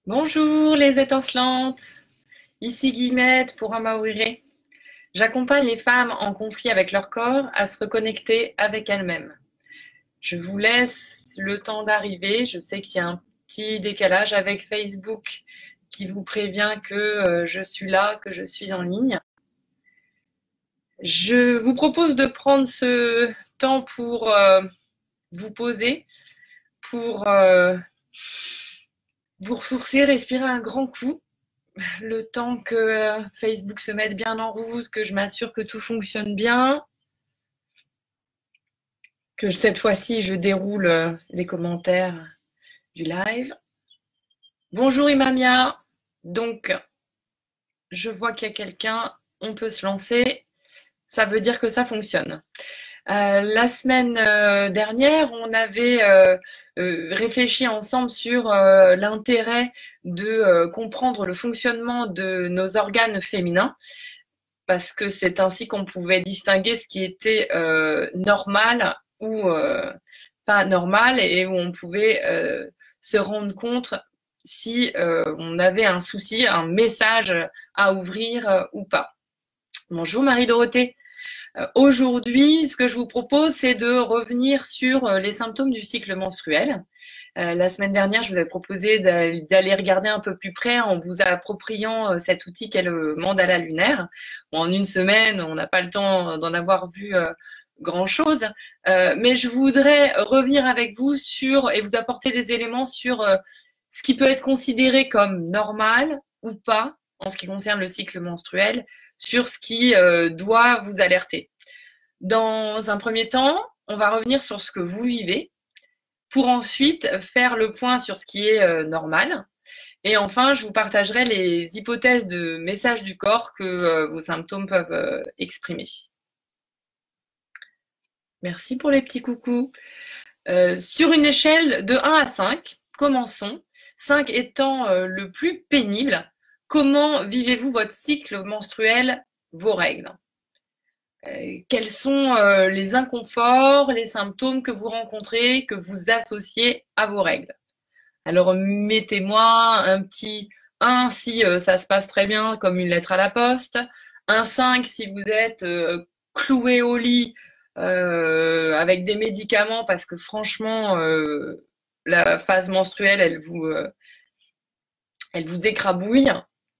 Bonjour les étincelantes, ici Guillemette pour Amaouiré. J'accompagne les femmes en conflit avec leur corps à se reconnecter avec elles-mêmes. Je vous laisse le temps d'arriver. Je sais qu'il y a un petit décalage avec Facebook qui vous prévient que je suis là, que je suis en ligne. Je vous propose de prendre ce temps pour vous poser, pour vous ressourcer, respirer un grand coup. Le temps que Facebook se mette bien en route, que je m'assure que tout fonctionne bien, que cette fois-ci je déroule les commentaires du live. Bonjour Imamia. Donc, je vois qu'il y a quelqu'un, on peut se lancer. Ça veut dire que ça fonctionne. La semaine dernière, on avait réfléchi ensemble sur l'intérêt de comprendre le fonctionnement de nos organes féminins, parce que c'est ainsi qu'on pouvait distinguer ce qui était normal ou pas normal, et où on pouvait se rendre compte si on avait un souci, un message à ouvrir ou pas. Bonjour Marie-Dorothée. Aujourd'hui, ce que je vous propose, c'est de revenir sur les symptômes du cycle menstruel. La semaine dernière, je vous avais proposé d'aller regarder un peu plus près en vous appropriant cet outil qu'est le mandala lunaire. Bon, en une semaine, on n'a pas le temps d'en avoir vu grand-chose, mais je voudrais revenir avec vous sur et vous apporter des éléments sur ce qui peut être considéré comme normal ou pas en ce qui concerne le cycle menstruel, sur ce qui doit vous alerter. Dans un premier temps, on va revenir sur ce que vous vivez, pour ensuite faire le point sur ce qui est normal. Et enfin, je vous partagerai les hypothèses de messages du corps que vos symptômes peuvent exprimer. Merci pour les petits coucous. Sur une échelle de 1 à 5, commençons. 5 étant le plus pénible, comment vivez-vous votre cycle menstruel, vos règles? Quels sont les inconforts, les symptômes que vous rencontrez, que vous associez à vos règles? Alors, mettez-moi un petit 1 si ça se passe très bien, comme une lettre à la poste. Un 5 si vous êtes cloué au lit avec des médicaments, parce que franchement, la phase menstruelle, elle vous écrabouille.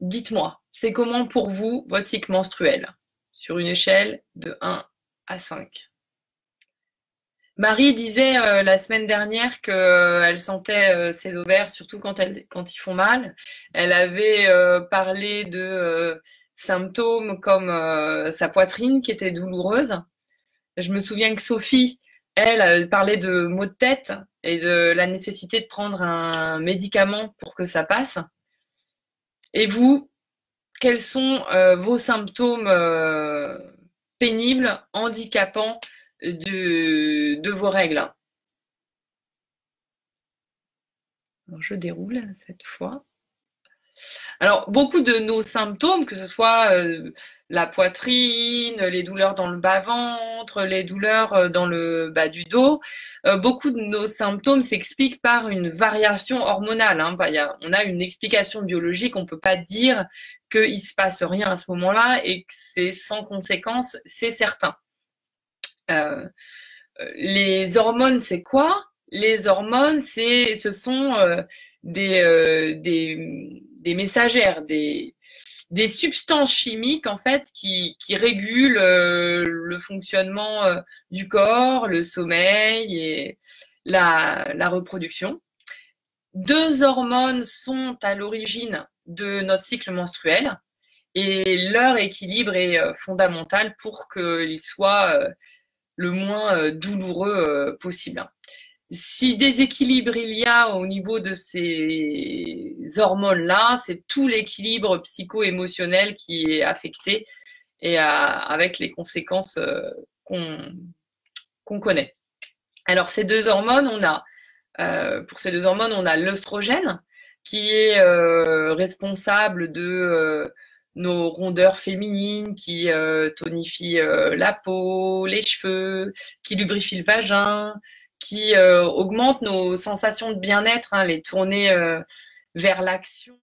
Dites-moi, c'est comment pour vous votre cycle menstruel sur une échelle de 1 à 5? Marie disait la semaine dernière qu'elle sentait ses ovaires, surtout quand ils font mal. Elle avait parlé de symptômes comme sa poitrine qui était douloureuse. Je me souviens que Sophie, elle parlait de maux de tête et de la nécessité de prendre un médicament pour que ça passe. Et vous, quels sont vos symptômes pénibles, handicapants de vos règles? Alors, je déroule cette fois. Alors, beaucoup de nos symptômes, que ce soit la poitrine, les douleurs dans le bas-ventre, les douleurs dans le bas du dos, beaucoup de nos symptômes s'expliquent par une variation hormonale. Hein. On a une explication biologique, on ne peut pas dire qu'il se passe rien à ce moment-là et que c'est sans conséquence, c'est certain. Les hormones, c'est quoi? Les hormones, ce sont des messagères, des substances chimiques en fait qui régulent le fonctionnement du corps, le sommeil et la reproduction. 2 hormones sont à l'origine de notre cycle menstruel et leur équilibre est fondamental pour qu'il soit le moins douloureux possible. Si déséquilibre il y a au niveau de ces hormones-là, c'est tout l'équilibre psycho-émotionnel qui est affecté et avec les conséquences qu'on connaît. Alors ces 2 hormones, pour ces 2 hormones, on a l'œstrogène qui est responsable de nos rondeurs féminines, qui tonifie la peau, les cheveux, qui lubrifie le vagin, qui augmente nos sensations de bien-être, hein, les tournées vers l'action.